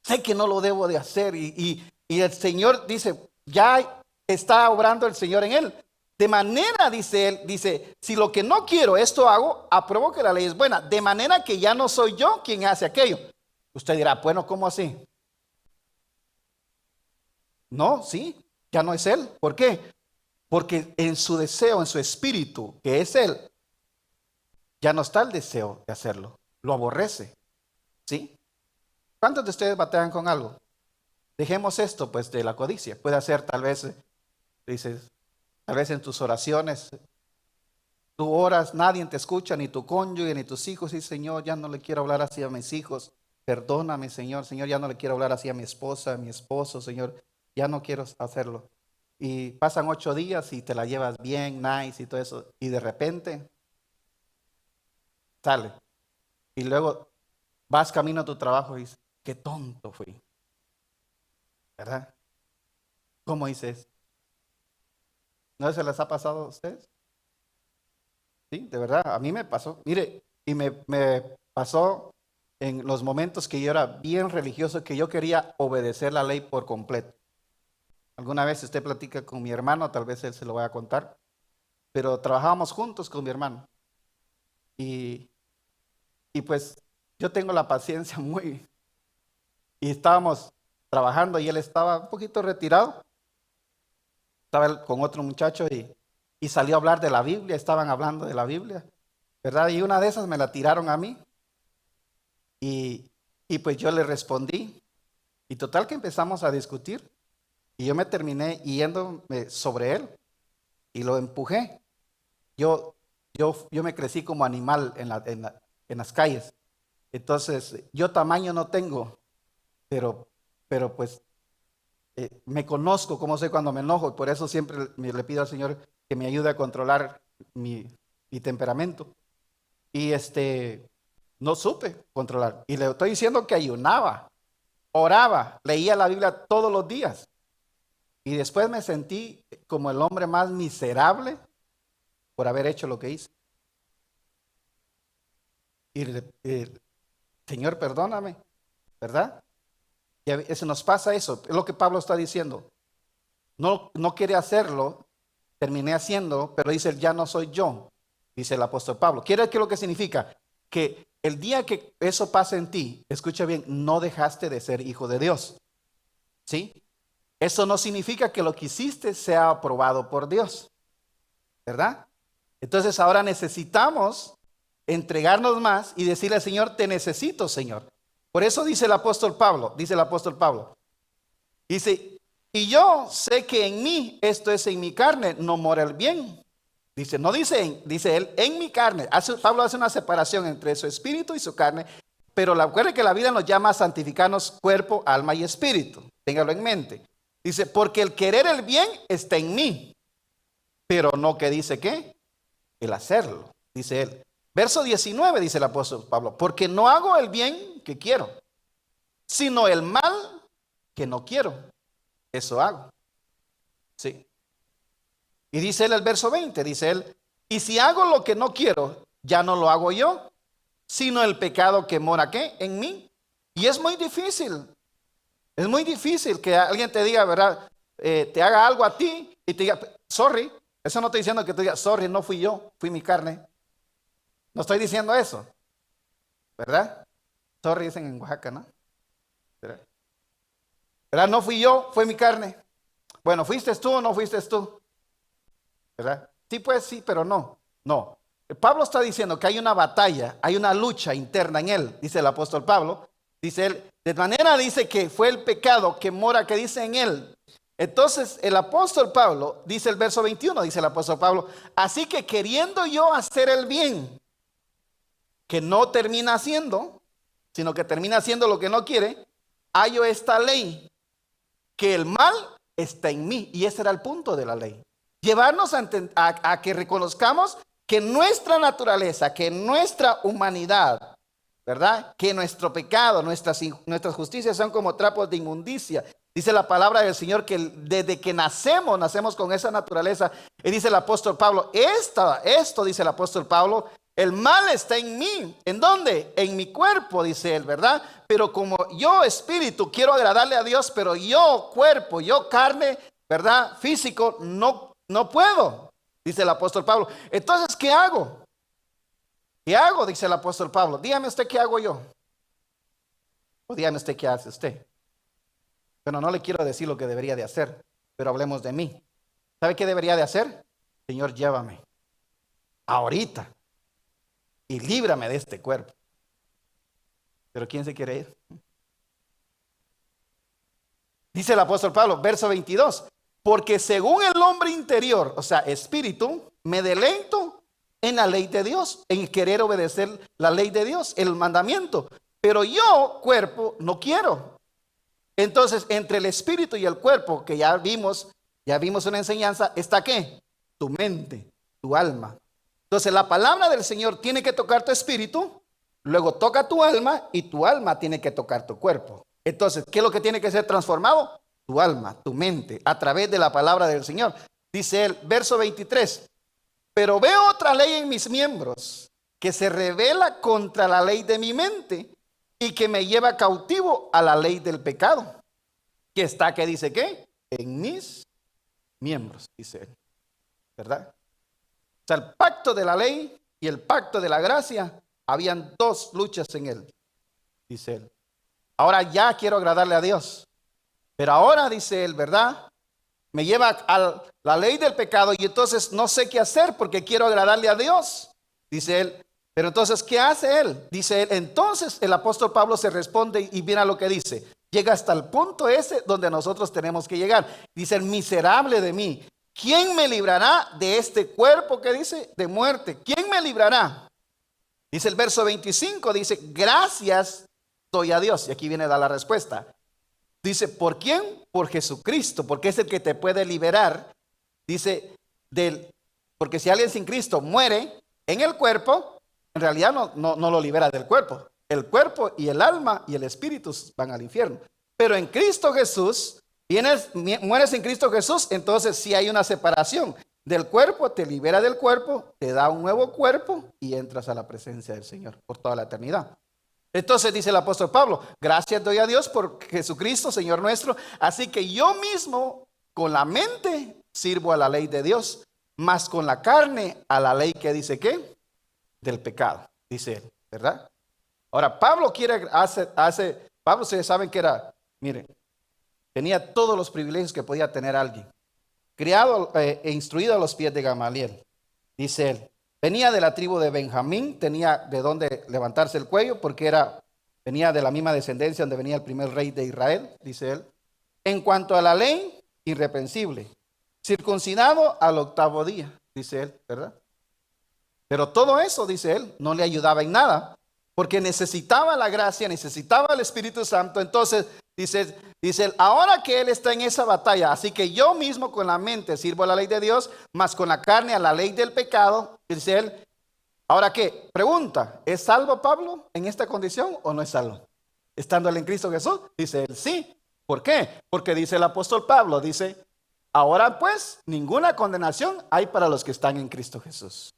S1: Sé que no lo debo de hacer. Y el Señor dice, ya está obrando el Señor en él. De manera, dice él, dice, si lo que no quiero, esto hago, apruebo que la ley es buena. De manera que ya no soy yo quien hace aquello. Usted dirá, bueno, ¿cómo así? No, sí, ya no es él. ¿Por qué? Porque en su deseo, en su espíritu, que es él, ya no está el deseo de hacerlo. Lo aborrece. ¿Sí? ¿Cuántos de ustedes batallan con algo? Dejemos esto, pues, de la codicia. Puede ser, tal vez, dices, tal vez en tus oraciones, tú oras, nadie te escucha, ni tu cónyuge, ni tus hijos. Y Señor, ya no le quiero hablar así a mis hijos. Perdóname, Señor. Señor, ya no le quiero hablar así a mi esposa, a mi esposo, Señor. Ya no quiero hacerlo. Y pasan 8 días y te la llevas bien, nice y todo eso. Y de repente sale. Y luego vas camino a tu trabajo y dices, qué tonto fui. ¿Verdad? ¿Cómo dices? ¿No se les ha pasado a ustedes? Sí, de verdad, a mí me pasó. Mire, y me pasó en los momentos que yo era bien religioso, que yo quería obedecer la ley por completo. Alguna vez usted platica con mi hermano, tal vez él se lo vaya a contar, pero trabajábamos juntos con mi hermano. Y, y pues yo tengo la paciencia muy... Y estábamos trabajando y él estaba un poquito retirado. Estaba él con otro muchacho y salió a hablar de la Biblia, estaban hablando de la Biblia, ¿verdad? Y una de esas me la tiraron a mí y pues yo le respondí y total que empezamos a discutir y yo me terminé yéndome sobre él y lo empujé. Yo, yo me crecí como animal en las calles, entonces yo tamaño no tengo, pero pues me conozco cómo soy cuando me enojo, y por eso siempre le pido al Señor que me ayude a controlar mi temperamento. Y no supe controlar. Y le estoy diciendo que ayunaba, oraba, leía la Biblia todos los días. Y después me sentí como el hombre más miserable por haber hecho lo que hice. Y Señor, perdóname, ¿verdad? Y eso nos pasa eso, es lo que Pablo está diciendo. No quiere hacerlo, terminé haciendo, pero dice, ya no soy yo, dice el apóstol Pablo. ¿Quiere decir lo que significa? Que el día que eso pase en ti, escucha bien, no dejaste de ser hijo de Dios. ¿Sí? Eso no significa que lo que hiciste sea aprobado por Dios, ¿verdad? Entonces ahora necesitamos entregarnos más y decirle al Señor, te necesito, Señor. Por eso dice el apóstol Pablo, dice, y yo sé que en mí, esto es en mi carne, no mora el bien. Dice, no dice, dice él, en mi carne. Pablo hace una separación entre su espíritu y su carne, pero acuérdense que la Biblia nos llama a santificarnos cuerpo, alma y espíritu. Téngalo en mente. Dice, porque el querer el bien está en mí, pero no que dice qué, el hacerlo, dice él. Verso 19 dice el apóstol Pablo, porque no hago el bien que quiero, sino el mal que no quiero. Eso hago. Sí. Y dice él el verso 20, dice él, y si hago lo que no quiero, ya no lo hago yo, sino el pecado que mora ¿qué? En mí. Y es muy difícil que alguien te diga, ¿verdad? Te haga algo a ti y te diga, sorry. Eso no estoy diciendo que te diga, sorry, no fui yo, fui mi carne. No estoy diciendo eso, ¿verdad? Sorry dicen en Oaxaca, ¿no? ¿Verdad? No fui yo, fue mi carne. Bueno, ¿fuiste tú o no fuiste tú? ¿Verdad? Sí, pues sí, pero no. No. Pablo está diciendo que hay una batalla, hay una lucha interna en él, dice el apóstol Pablo. Dice él, de manera dice que fue el pecado que mora, que dice en él. Entonces el apóstol Pablo, dice el verso 21, dice el apóstol Pablo, así que queriendo yo hacer el bien, que no termina haciendo, sino que termina haciendo lo que no quiere, hallo esta ley, que el mal está en mí. Y ese era el punto de la ley. Llevarnos a que reconozcamos que nuestra naturaleza, que nuestra humanidad, ¿verdad? Que nuestro pecado, nuestras justicias son como trapos de inmundicia. Dice la palabra del Señor que desde que nacemos con esa naturaleza. Y dice el apóstol Pablo, esto dice el apóstol Pablo, El mal está en mí. ¿En dónde? En mi cuerpo, dice él, ¿verdad? Pero como yo espíritu quiero agradarle a Dios, pero yo cuerpo, yo carne, ¿verdad? Físico, no puedo, dice el apóstol Pablo. Entonces, ¿qué hago? ¿Qué hago? Dice el apóstol Pablo. Dígame usted qué hago yo. O dígame usted qué hace usted. Pero no le quiero decir lo que debería de hacer, pero hablemos de mí. ¿Sabe qué debería de hacer? Señor, llévame ahorita y líbrame de este cuerpo. Pero ¿quién se quiere ir? Dice el apóstol Pablo, verso 22. Porque según el hombre interior, o sea, espíritu, me deleito en la ley de Dios, en querer obedecer la ley de Dios, el mandamiento. Pero yo, cuerpo, no quiero. Entonces, entre el espíritu y el cuerpo, que ya vimos una enseñanza, ¿está qué? Tu mente, tu alma. Entonces, la palabra del Señor tiene que tocar tu espíritu, luego toca tu alma y tu alma tiene que tocar tu cuerpo. Entonces, ¿qué es lo que tiene que ser transformado? Tu alma, tu mente, a través de la palabra del Señor. Dice el verso 23, pero veo otra ley en mis miembros que se revela contra la ley de mi mente y que me lleva cautivo a la ley del pecado, que está, ¿qué dice qué? En mis miembros, dice él, ¿verdad? O sea, el pacto de la ley y el pacto de la gracia, habían dos luchas en él, dice él. Ahora ya quiero agradarle a Dios, pero ahora, dice él, ¿verdad? Me lleva a la ley del pecado y entonces no sé qué hacer porque quiero agradarle a Dios, dice él. Pero entonces, ¿qué hace él? Dice él, entonces el apóstol Pablo se responde y mira lo que dice. Llega hasta el punto ese donde nosotros tenemos que llegar. Dice, el miserable de mí, ¿quién me librará de este cuerpo que dice de muerte? ¿Quién me librará? Dice el verso 25, dice, gracias doy a Dios. Y aquí viene a dar la respuesta. Dice, ¿por quién? Por Jesucristo, porque es el que te puede liberar. Dice, porque si alguien sin Cristo muere en el cuerpo, en realidad no lo libera del cuerpo. El cuerpo y el alma y el espíritu van al infierno. Pero en Cristo Jesús, mueres en Cristo Jesús, entonces sí hay una separación del cuerpo, te libera del cuerpo, te da un nuevo cuerpo y entras a la presencia del Señor por toda la eternidad. Entonces dice el apóstol Pablo, gracias doy a Dios por Jesucristo, Señor nuestro. Así que yo mismo con la mente sirvo a la ley de Dios, más con la carne a la ley que dice ¿qué? Del pecado, dice él, ¿verdad? Ahora Pablo Pablo, ustedes saben que era, miren, tenía todos los privilegios que podía tener alguien. Criado e instruido a los pies de Gamaliel, dice él. Venía de la tribu de Benjamín, tenía de dónde levantarse el cuello porque venía de la misma descendencia donde venía el primer rey de Israel, dice él. En cuanto a la ley, irreprensible, circuncidado al 8º día, dice él, ¿verdad? Pero todo eso, dice él, no le ayudaba en nada porque necesitaba la gracia, necesitaba el Espíritu Santo. Entonces, dice él, ahora que él está en esa batalla, así que yo mismo con la mente sirvo a la ley de Dios, más con la carne a la ley del pecado, dice él. Ahora qué, pregunta, ¿es salvo Pablo en esta condición o no es salvo? Estando él en Cristo Jesús, dice él, sí. ¿Por qué? Porque dice el apóstol Pablo, dice, ahora pues ninguna condenación hay para los que están en Cristo Jesús.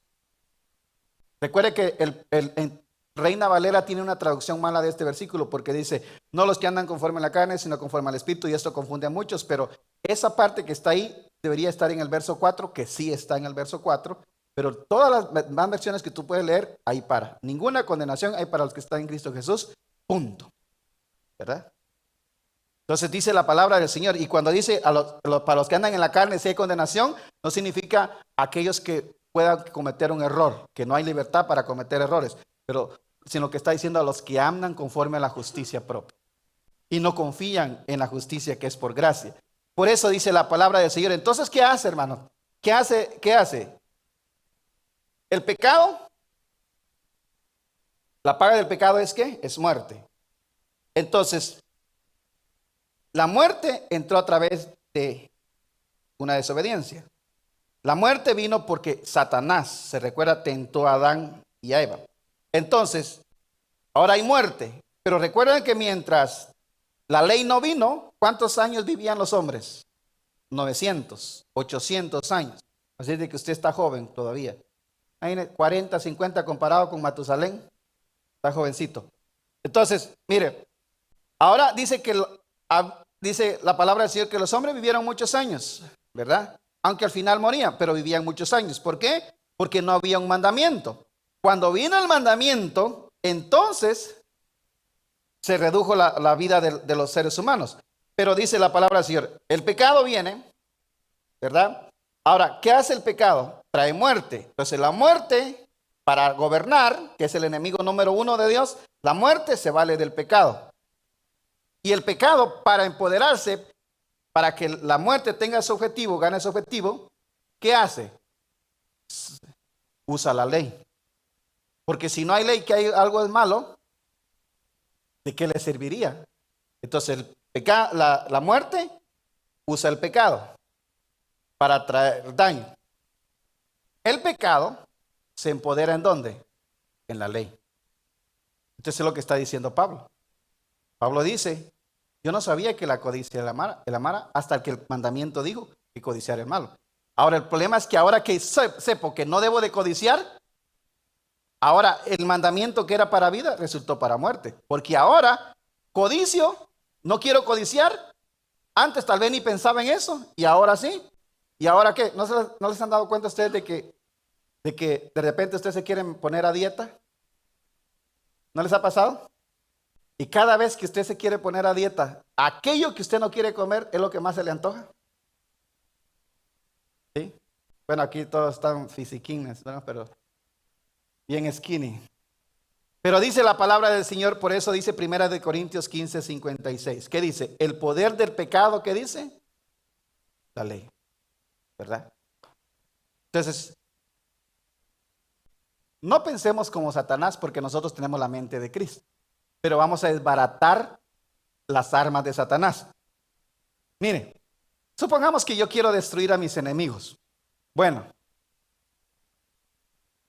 S1: Recuerde que el Reina Valera tiene una traducción mala de este versículo porque dice, no los que andan conforme a la carne, sino conforme al Espíritu, y esto confunde a muchos, pero esa parte que está ahí debería estar en el verso 4, que sí está en el verso 4, pero todas las más versiones que tú puedes leer, ahí para. Ninguna condenación hay para los que están en Cristo Jesús, punto. ¿Verdad? Entonces dice la palabra del Señor, y cuando dice para los que andan en la carne si hay condenación, no significa aquellos que puedan cometer un error, que no hay libertad para cometer errores, sino que está diciendo a los que andan conforme a la justicia propia y no confían en la justicia que es por gracia. Por eso dice la palabra del Señor. Entonces, ¿qué hace, hermano? ¿Qué hace? El pecado, la paga del pecado es ¿qué? Es muerte. Entonces, la muerte entró a través de una desobediencia. La muerte vino porque Satanás, se recuerda, tentó a Adán y a Eva. Entonces, ahora hay muerte. Pero recuerden que mientras la ley no vino, ¿cuántos años vivían los hombres? 900, 800 años. Así de que usted está joven todavía. Ahí 40, 50 comparado con Matusalén. Está jovencito. Entonces, mire, ahora dice dice la palabra del Señor que los hombres vivieron muchos años, ¿verdad? Aunque al final morían, pero vivían muchos años. ¿Por qué? Porque no había un mandamiento. Cuando vino el mandamiento, entonces se redujo la vida de los seres humanos. Pero dice la palabra del Señor, el pecado viene, ¿verdad? Ahora, ¿qué hace el pecado? Trae muerte. Entonces la muerte, para gobernar, que es el enemigo número uno de Dios, la muerte se vale del pecado. Y el pecado, para empoderarse, para que la muerte tenga su objetivo, gane su objetivo, ¿qué hace? Usa la ley. Porque si no hay ley, que hay algo es malo, ¿de qué le serviría? Entonces la muerte usa el pecado para traer daño. El pecado se empodera ¿en dónde? En la ley. Entonces es lo que está diciendo Pablo. Pablo dice, yo no sabía que la codicia el amara hasta que el mandamiento dijo que codiciar es malo. Ahora el problema es que ahora que sepo que no debo de codiciar, ahora el mandamiento que era para vida resultó para muerte. Porque ahora codicio, no quiero codiciar. Antes tal vez ni pensaba en eso y ahora sí. ¿Y ahora qué? ¿No les han dado cuenta ustedes de que de repente ustedes se quieren poner a dieta? ¿No les ha pasado? Y cada vez que usted se quiere poner a dieta, aquello que usted no quiere comer es lo que más se le antoja. ¿Sí? Bueno, aquí todos están fisiquines, ¿no? Pero bien skinny. Pero dice la palabra del Señor, por eso dice 1 Corintios 15, 56. ¿Qué dice? El poder del pecado, ¿qué dice? La ley. ¿Verdad? Entonces, no pensemos como Satanás porque nosotros tenemos la mente de Cristo. Pero vamos a desbaratar las armas de Satanás. Mire, supongamos que yo quiero destruir a mis enemigos. Bueno,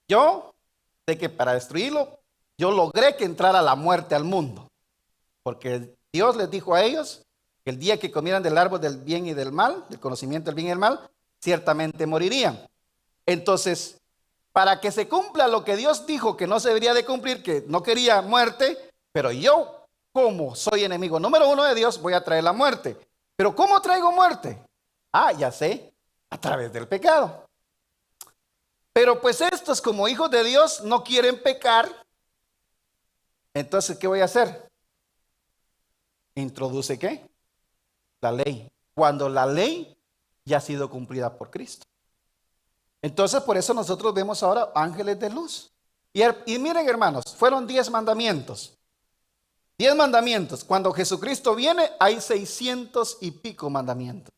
S1: yo sé que para destruirlo, yo logré que entrara la muerte al mundo. Porque Dios les dijo a ellos que el día que comieran del árbol del bien y del mal, del conocimiento del bien y del mal, ciertamente morirían. Entonces, para que se cumpla lo que Dios dijo que no se debería de cumplir, que no quería muerte, pero yo, como soy enemigo número uno de Dios, voy a traer la muerte. ¿Pero cómo traigo muerte? Ah, ya sé, a través del pecado. Pero pues estos como hijos de Dios no quieren pecar. Entonces, ¿qué voy a hacer? ¿Introduce qué? La ley. Cuando la ley ya ha sido cumplida por Cristo. Entonces, por eso nosotros vemos ahora ángeles de luz. Y miren, hermanos, fueron 10 mandamientos. 10 mandamientos. Cuando Jesucristo viene, hay 600 y pico mandamientos.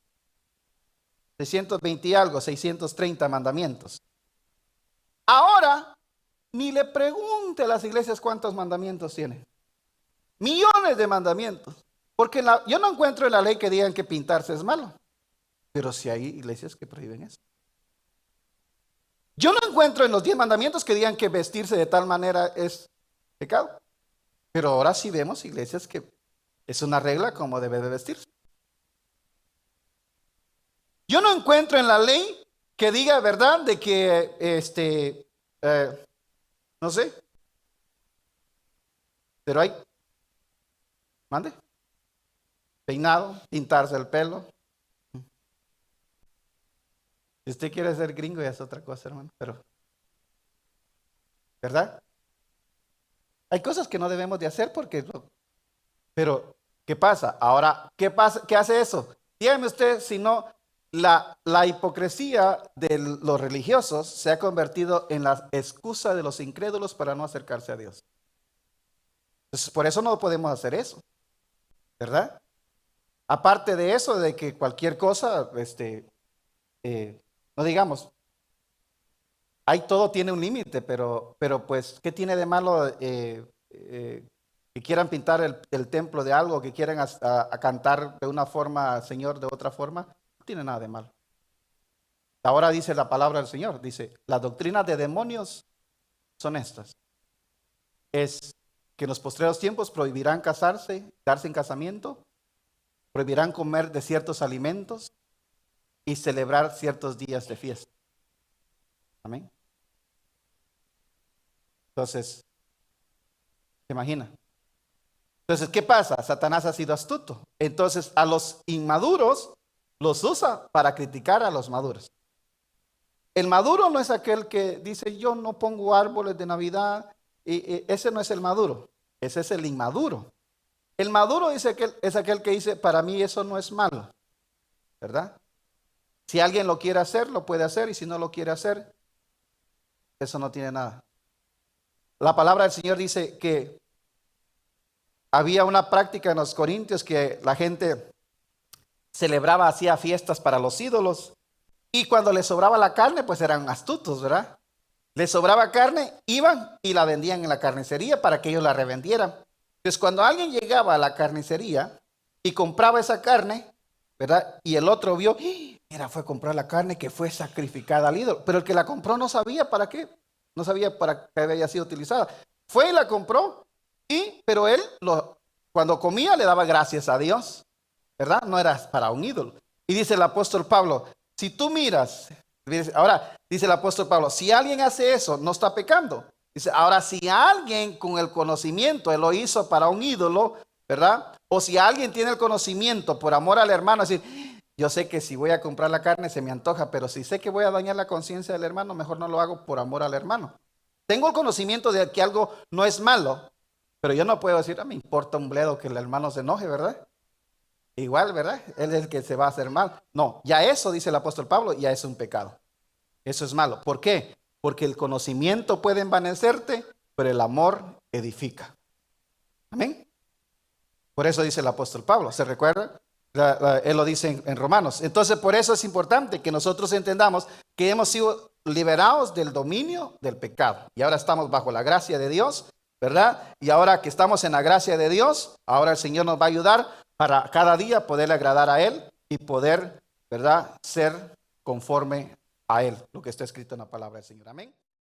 S1: 620 y algo, 630 mandamientos. Ahora, ni le pregunte a las iglesias cuántos mandamientos tienen. Millones de mandamientos. Porque yo no encuentro en la ley que digan que pintarse es malo. Pero sí hay iglesias que prohíben eso. Yo no encuentro en los 10 mandamientos que digan que vestirse de tal manera es pecado. Pero ahora sí vemos iglesias que es una regla como debe de vestirse. Yo no encuentro en la ley que diga, ¿verdad?, de que, no sé, pero hay, mande, peinado, pintarse el pelo. Si usted quiere ser gringo ya es otra cosa, hermano, pero, ¿verdad? Hay cosas que no debemos de hacer porque, pero, ¿qué pasa? Ahora, ¿qué pasa? ¿Qué hace eso? Dígame usted si no, la hipocresía de los religiosos se ha convertido en la excusa de los incrédulos para no acercarse a Dios. Entonces, por eso no podemos hacer eso, ¿verdad? Aparte de eso, de que cualquier cosa, no digamos, todo tiene un límite, pero pues, ¿qué tiene de malo que quieran pintar el templo de algo, que quieran a cantar de una forma, Señor, de otra forma? No tiene nada de malo. Ahora dice la palabra del Señor, dice, las doctrinas de demonios son estas. Es que en los postreros tiempos prohibirán casarse, darse en casamiento, prohibirán comer de ciertos alimentos y celebrar ciertos días de fiesta. Amén. Entonces, ¿se imagina? Entonces, ¿qué pasa? Satanás ha sido astuto. Entonces, a los inmaduros los usa para criticar a los maduros. El maduro no es aquel que dice, yo no pongo árboles de Navidad. Y ese no es el maduro. Ese es el inmaduro. El maduro es aquel que dice, para mí eso no es malo. ¿Verdad? Si alguien lo quiere hacer, lo puede hacer. Y si no lo quiere hacer, eso no tiene nada. La palabra del Señor dice que había una práctica en los corintios que la gente celebraba, hacía fiestas para los ídolos. Y cuando les sobraba la carne, pues eran astutos, ¿verdad? Les sobraba carne, iban y la vendían en la carnicería para que ellos la revendieran. Entonces, cuando alguien llegaba a la carnicería y compraba esa carne, ¿verdad? Y el otro vio, mira, fue a comprar la carne que fue sacrificada al ídolo. Pero el que la compró no sabía para qué, no sabía para qué había sido utilizada. Fue y la compró, pero él cuando comía le daba gracias a Dios, ¿verdad? No era para un ídolo. Y dice el apóstol Pablo, si tú miras, ahora dice el apóstol Pablo, si alguien hace eso, no está pecando. Dice, ahora si alguien con el conocimiento, él lo hizo para un ídolo, ¿verdad? O si alguien tiene el conocimiento por amor al hermano, es decir, yo sé que si voy a comprar la carne se me antoja, pero si sé que voy a dañar la conciencia del hermano, mejor no lo hago por amor al hermano. Tengo el conocimiento de que algo no es malo, pero yo no puedo decir, me importa un bledo que el hermano se enoje, ¿verdad? Igual, ¿verdad? Él es el que se va a hacer mal. No, ya eso, dice el apóstol Pablo, ya es un pecado. Eso es malo. ¿Por qué? Porque el conocimiento puede envanecerte, pero el amor edifica. Amén. Por eso dice el apóstol Pablo, ¿se recuerda? Él lo dice en Romanos. Entonces, por eso es importante que nosotros entendamos que hemos sido liberados del dominio del pecado. Y ahora estamos bajo la gracia de Dios, ¿verdad? Y ahora que estamos en la gracia de Dios, ahora el Señor nos va a ayudar para cada día poderle agradar a Él y poder, ¿verdad?, ser conforme a Él, lo que está escrito en la palabra del Señor. Amén.